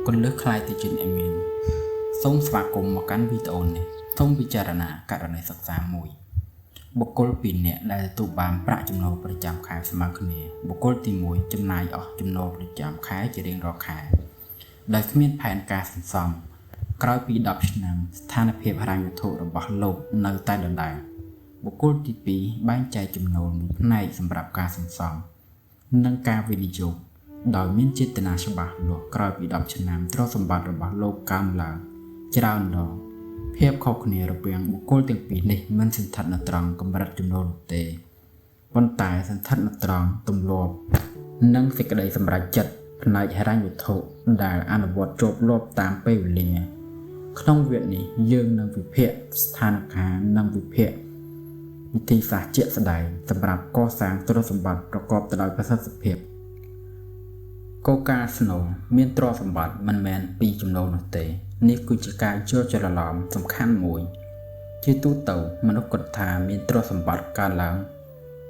គន្លឹះខ្លាយទៅជាអ្នកមានសូមស្វាគមន៍មកកាន់វីដេអូនេះសូមពិចារណាករណីសិក្សាមួយបុគ្គល2នាក់ដែលទទួលបានប្រាក់ចំណូលប្រចាំខែស្មើគ្នាបុគ្គលទី1ចំណាយអស់ចំណូលប្រចាំខែជារៀងរាល់ខែដោយគ្មានផែនការសន្សំក្រោយពី10ឆ្នាំស្ថានភាពហិរញ្ញវត្ថុរបស់លោកនៅតែដដែលបុគ្គលទី2បែងចែកចំណូលមួយផ្នែកសម្រាប់ការសន្សំនិងការវិនិយោគដោយមានចេតនាច្បាស់លាស់ក្រោយពី10ឆ្នាំទ្រព្យសម្បត្តិរបស់លោកកើនឡើងច្រើនដងភាពខុសគ្នារវាងបុគ្គលទាំងពីរនេះមិនស្ថិតនៅត្រង់កម្រិតចំណូលនោះទេប៉ុន្តែស្ថិតនៅត្រង់ទម្លាប់និងសេចក្តីសម្រេចចិត្តផ្នែកហិរញ្ញវត្ថុដែលអនុវត្តជាប់លាប់តាមពេលវេលាក្នុងវគ្គនេះយើងនឹងវិភាគស្ថានភាពនិងវិភាគវិធីសាស្ត្រជាក់ស្ដែងសម្រាប់កសាងទ្រព្យសម្បត្តិប្រកបទៅដោយប្រសិទ្ធភាពគោលការណ៍ស្នូលមានទ្រព្យសម្បត្តិមិនមែនពីចំណូលនោះទេនេះគឺជាការយល់ច្រឡំសំខាន់មួយជាទូទៅមនុស្សគិតថាមានទ្រព្យសម្បត្តិកើនឡើង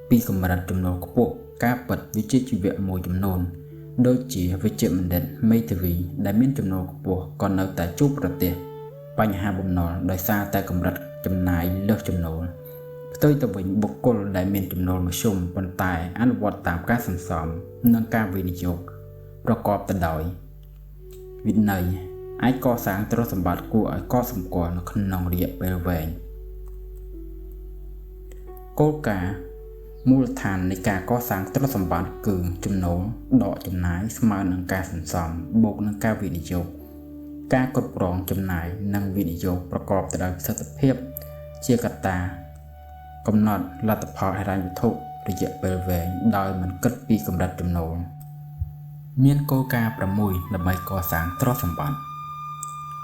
ពីកម្រិតចំណូលខ្ពស់ការពិតវិជ្ជាជីវៈមួយចំនួនដូចជាវិជ្ជបណ្ឌិតមេធាវីដែលមានចំណូលខ្ពស់ក៏នៅតែជួបប្រទះបញ្ហាបំណុលដោយសារតែកម្រិតចំណាយលើសចំណូលផ្ទុយទៅវិញបុគ្គលដែលមានចំណូលមធ្យមប៉ុន្តែអនុវត្តតាមការសន្សំនិងការវិនិយោគប្រកបទៅដោយវិន័យអាចកសាងទ្រព្យសម្បត្តិគួរឲ្យកត់សម្គាល់នៅក្នុងរយៈពេលវែងគោលការណ៍មូលដ្ឋាននៃការកសាងទ្រព្យសម្បត្តិគឺចំណូលដកចំណាយស្មើនឹងការសន្សំបូកនឹងការវិនិយោគការគ្រប់គ្រងចំណាយនិងវិនិយោគប្រកបទៅដោយប្រសិទ្ធភាពជាកត្តាកំណត់លទ្ធផលហិរញ្ញវត្ថុរយៈពេលវែងដោយមិនគិតពីកម្រិតចំណូលមានគោលការណ៍6ដើម្បីកសាងទ្រព្យសម្បត្តិ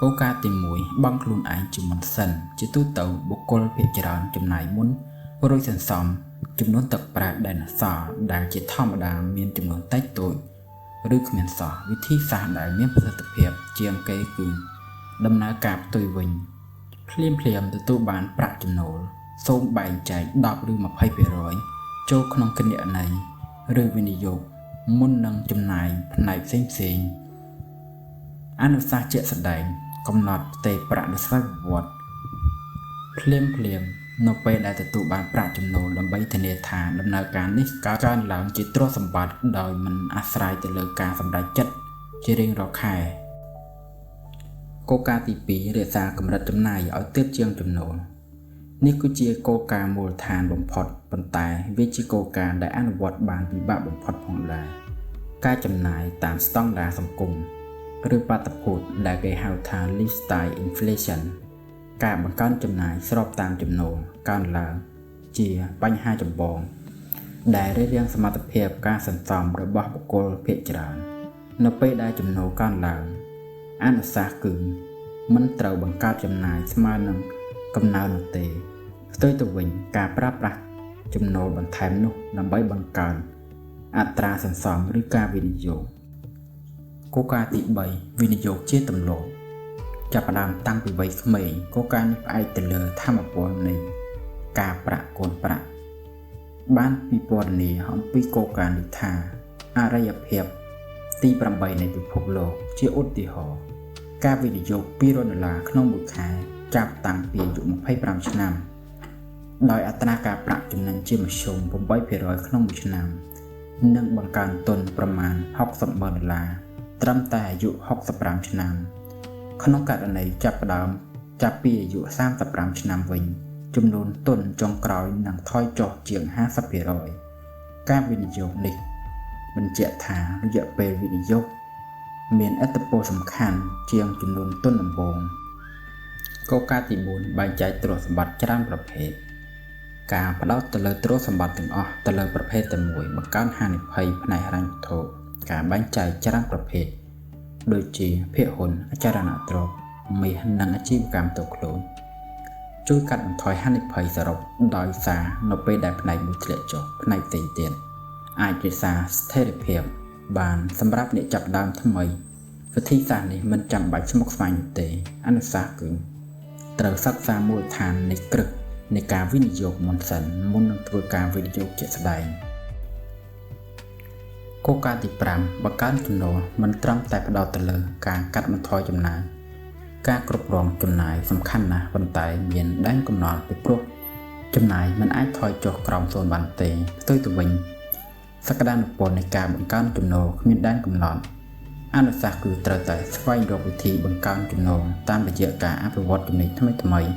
គោលការណ៍ទី1បង់ខ្លួនឯងជាមុនសិនជាទូទៅបុគ្គលភាគច្រើនចំណាយមុនរួចសន្សំចំនួនទឹកប្រាក់ដែលនៅសល់ដែលជាធម្មតាមានចំនួនតិចតួចឬគ្មានសោះវិធីសាស្ត្រដែលមានប្រសិទ្ធភាពជាងគេគឺដំណើរការផ្ទុយវិញភ្លាមទទួលបានប្រាក់ចំណូលសូមបែងចែក10ឬ20%ចូលក្នុងគណនេយ្យឬវិនិយោគមុននឹងចំណាយផ្នែកផ្សេងអនុសាសន៍ជាក់ស្ដែងកំណត់ផ្ទៃប្រាក់ដោយស្វ័យប្រវត្តិភ្លាមនៅពេលដែលទទួលបានប្រាក់ចំណូលដើម្បីធានាថាដំណើរការនេះកើនឡើងជាទ្រព្យសម្បត្តិដោយមិនអាស្រ័យទៅលើការសម្រេចចិត្តជារៀងរាល់ខែគោលការណ៍ទី2រក្សាកម្រិតចំណាយឲ្យទាបជាងចំណូលនេះគឺជាគោលការណ៍មូលដ្ឋានបំផុតប៉ុន្តែវាជាគោលការណ៍ដែលអនុវត្តបានពិបាកបំផុតផងដែរការចំណាយតាមស្តង់ដារសង្គមឬបាតុភូតដែលគេហៅថា lifestyle inflation ការបង្កើនចំណាយស្របតាមចំណូលកើនឡើងជាបញ្ហាចម្បងដែលរារាំងសមត្ថភាពការសន្សំរបស់បុគ្គលភាគច្រើននៅពេលដែលចំណូលកើនឡើងអនុសាសន៍គឺមិនត្រូវបង្កើតចំណាយស្មើនឹងកំណើននោះទេផ្ទុយទៅវិញការប្រើប្រាស់ចំណូលបន្ថែមនោះដើម្បីបង្កើនអត្រាសន្សំឬការវិនិយោគគោលការណ៍ទី3វិនិយោគជាទម្លាប់ចាប់ផ្ដើមតាំងពីវ័យក្មេងគោលការណ៍នេះផ្អែកទៅលើថាមពលនៃការប្រាក់កូនប្រាក់បានពិពណ៌នាអំពីគោលការណ៍នេះថាអរិយភាពទី8នៃពិភពលោកជាឧទាហរណ៍ការវិនិយោគ$200ក្នុងមួយខែចាប់តាំងពីអាយុ25ឆ្នាំដោយអត្រាការប្រាក់ចំណេញជាមធ្យម8%ក្នុងមួយឆ្នាំនិងបង្កើនទុនប្រមាណ$60,000ត្រឹមតែអាយុ65ឆ្នាំក្នុងករណីចាប់ពីអាយុ35ឆ្នាំវិញចំនួនទុនចុងក្រោយនឹងថយចុះជាង 50% ការវិនិយោគនេះបញ្ជាក់ថារយៈពេលវិនិយោគមានឥទ្ធិពលសំខាន់ជាងចំនួនទុនដំបូងគោលការណ៍ទី4បែងចែកទ្រព្យសម្បត្តិច្រើនប្រភេទការផ្ដោតទៅលើទ្រព្យសម្បត្តិទាំងអស់ទៅលើប្រភេទតែមួយបង្កើនហានិភ័យផ្នែកហិរញ្ញវត្ថុការបែងចែកច្រើនប្រភេទដូចជាភាគហ៊ុនអចលនទ្រព្យមាសនិងអាជីវកម្មផ្ទាល់ខ្លួនជួយកាត់បន្ថយហានិភ័យសរុបដោយសារនៅពេលដែលផ្នែកមួយធ្លាក់ចុះផ្នែកផ្សេងទៀតអាចរក្សាស្ថិរភាពបានសម្រាប់អ្នកចាប់ផ្ដើមថ្មីវិធីសាស្ត្រនេះមិនចាំបាច់ស្មុគស្មាញនោះទេអនុសាសន៍គឺត្រូវសិក្សាមូលដ្ឋាននៃគ្រឹះនៃការវិនិយោគមុនសិនមុននឹងធ្វើការវិនិយោគជាក់ស្ដែង គោលការណ៍ទី5បង្កើនចំណូលមិនត្រឹមតែផ្ដោតទៅលើការកាត់បន្ថយចំណាយការគ្រប់គ្រងចំណាយសំខាន់ណាស់ប៉ុន្តែមានដែនកំណត់ពីព្រោះចំណាយមិនអាចថយចុះក្រោម0បានទេផ្ទុយទៅវិញសក្តានុពលនៃការបង្កើនចំណូលគ្មានដែនកំណត់អនុសាសន៍គឺត្រូវតែស្វែងរកវិធីបង្កើនចំណូលតាមរយៈការអភិវឌ្ឍជំនាញថ្មីៗ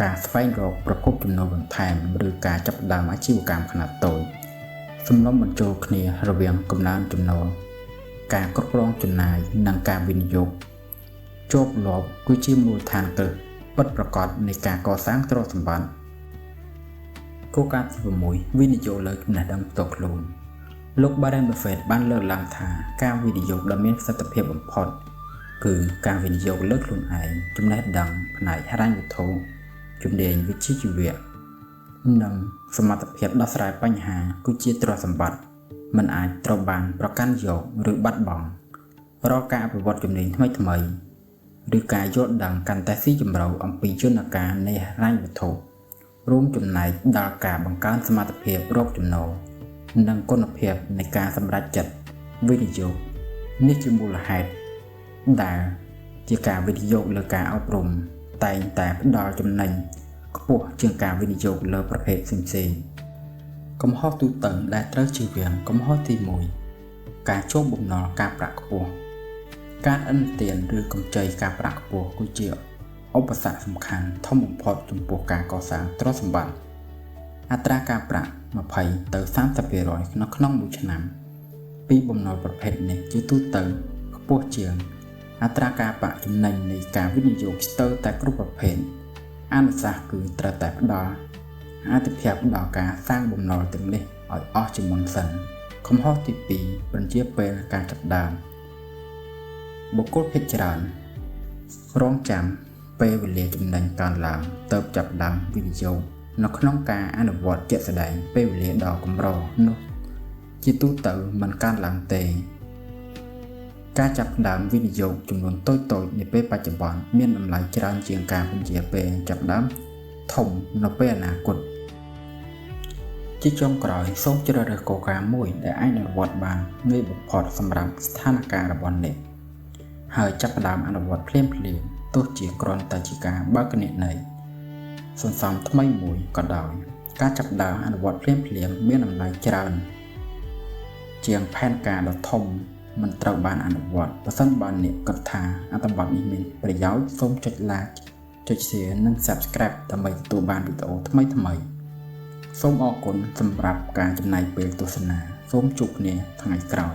ការស្វែងរកប្រភពចំណូលបន្ថែមឬការចាប់ផ្ដើមអាជីវកម្មខ្នាតតូចសំណុំបញ្ចូលគ្នារវាងកំណើនចំណូលការគ្រប់គ្រងចំណាយនិងការវិនិយោគជាប់លាប់គឺជាមូលដ្ឋានគ្រឹះពិតប្រាកដនៃការកសាងទ្រព្យសម្បត្តិគោលការណ៍ទី6វិនិយោគលើចំណេះដឹងផ្ទាល់ខ្លួនលោក Warren Buffett បានលើកឡើងថាការវិនិយោគដ៏មានប្រសិទ្ធភាពបំផុតគឺការវិនិយោគលើខ្លួនឯងចំណេះដឹងផ្នែកហិរញ្ញវត្ថុជំនាញវិជ្ជាជីវៈនិងសមត្ថភាពដោះស្រាយបញ្ហាគឺជាទ្រព្យសម្បត្តិមិនអាចត្រូវបានប្រកាន់យកឬបាត់បង់រាល់ការអភិវឌ្ឍជំនាញថ្មីៗឬការយល់ដឹងកាន់តែស៊ីជម្រៅអំពីយន្តការនៃហិរញ្ញវត្ថុរួមចំណែកដល់ការបង្កើនសមត្ថភាពរកចំណូលនិងគុណភាពនៃការសម្រេចចិត្តវិនិយោគនេះជាមូលហេតុដែលជាការវិនិយោគលើការអប់រំតែងតែផ្ដល់ចំណេញខ្ពស់ជាងការវិនិយោគលើប្រភេទផ្សេងៗកំហុសទូទៅដែលត្រូវជៀសវាងកំហុសទី1ការជួបបំណុលការប្រាក់ខ្ពស់ការឥណទានឬកម្ចីការប្រាក់ខ្ពស់គឺជាឧបសគ្គសំខាន់ធំបំផុតចំពោះការកសាងទ្រព្យសម្បត្តិអត្រាការប្រាក់20ទៅ30%ក្នុងមួយឆ្នាំពីបំណុលប្រភេទនេះជាទូទៅខ្ពស់ជាងអត្រាការប្រាក់ចំណេញនៃការវិនិយោគស្ទើរតែគ្រប់ប្រភេទអនុសាសន៍គឺត្រូវតែផ្ដល់អាទិភាពដល់ការសាងបំណុលទាំងនេះឲ្យអស់ជាមុនសិនកំហុសទី2បញ្ជាពេលការចាប់ដើមបុគ្គលភាគច្រើនរងចាំពេលវេលាចំណេញកើនឡើងទើបចាប់ដើមវិនិយោគនៅក្នុងការអនុវត្តជាក់ស្ដែងពេលវេលាដ៏កម្រនោះជាទូទៅមិនកើនឡើងទេការចាប់ផ្ដើមវិនិយោគចំនួនតូចៗនាពេលបច្ចុប្បន្នមានតម្លៃច្រើនជាងការបញ្ជាពេលចាប់ផ្ដើមធំនៅពេលអនាគតជាចុងក្រោយសូមជ្រើសរើសគោលការណ៍មួយដែលអាចអនុវត្តបានងាយបំផុតសម្រាប់ស្ថានភាពរបស់អ្នកហើយចាប់ផ្ដើមអនុវត្តភ្លាមៗទោះជាគ្រាន់តែជាការបើកគណនីសន្សំថ្មីមួយក៏ដោយការចាប់ផ្ដើមអនុវត្តភ្លាមៗមានតម្លៃច្រើនជាងផែនការដ៏ធំមិនត្រូវបានអនុវត្តប្រសិនបើអ្នកគិតថាអត្ថបទនេះមានប្រយោជន៍សូមចុច like ចុច share និង subscribe ដើម្បីទទួលបានវីដេអូថ្មីៗសូមអរគុណសម្រាប់ការចំណាយពេលទស្សនាសូមជួបគ្នាថ្ងៃក្រោយ